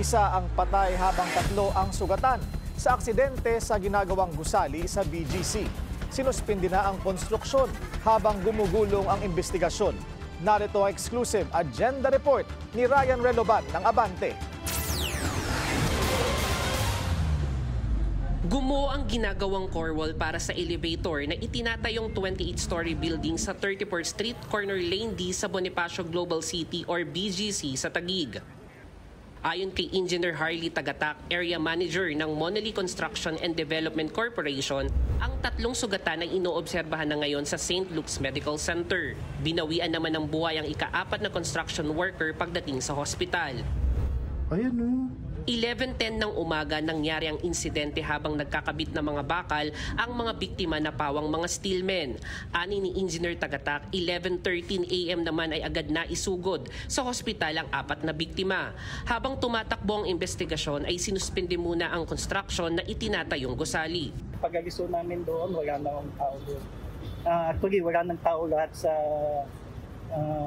Isa ang patay habang 3 ang sugatan sa aksidente sa ginagawang gusali sa BGC. Sinuspindi na ang konstruksyon habang gumugulong ang investigasyon. Narito ang exclusive agenda report ni Ryan Reloban ng Abante. Gumuho ang ginagawang core wall para sa elevator na itinatayong 28-story building sa 34th Street, Corner Lane D sa Bonifacio Global City or BGC sa Taguig. Ayon kay Engineer Harley Tagatak, Area Manager ng Monelli Construction and Development Corporation, ang 3 sugatan ay inoobserbahan na ngayon sa St. Luke's Medical Center. Binawian naman ng buhay ang ika-4 na construction worker pagdating sa hospital. Ayan o. 11:10 ng umaga nangyari ang insidente habang nagkakabit ng mga bakal ang mga biktima na pawang mga steelmen. Ani ni Engineer Tagatak, 11:13 AM naman ay agad na isugod sa hospital ang 4 na biktima. Habang tumatakbo ang investigasyon ay sinuspindi muna ang construction na itinatayong gusali. Pag-aliso namin doon, wala na akong tao doon. Actually, wala nang tao lahat sa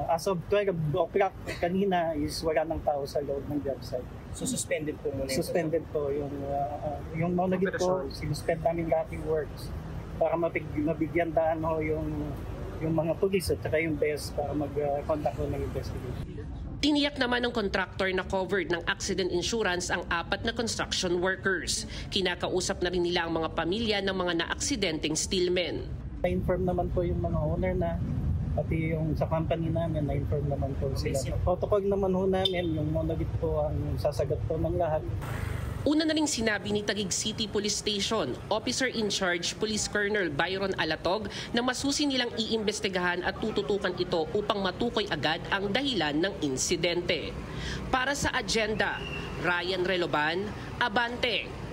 as of 12 o'clock kanina is wala nang tao sa loob ng job site. So suspended po muna? Suspended po yung monolith po, sinuspend namin lahat yung works para mabigyan daan ho yung mga pulis at saka yung BES para mag-conduct ng investigation. Tiniyak naman ng contractor na covered ng accident insurance ang 4 na construction workers. Kinakausap na rin nila ang mga pamilya ng mga naaksidenteng steelmen. Na-inform naman po yung mga owner na pati yung sa company namin, na-inform naman po sila. Protocol naman ho namin, yung monolith po ang sasagot po ng lahat. Una na ring sinabi ni Taguig City Police Station, Officer in Charge Police Colonel Byron Alatog na masusi nilang iimbestigahan at tututukan ito upang matukoy agad ang dahilan ng insidente. Para sa agenda, Ryan Reloban, Abante.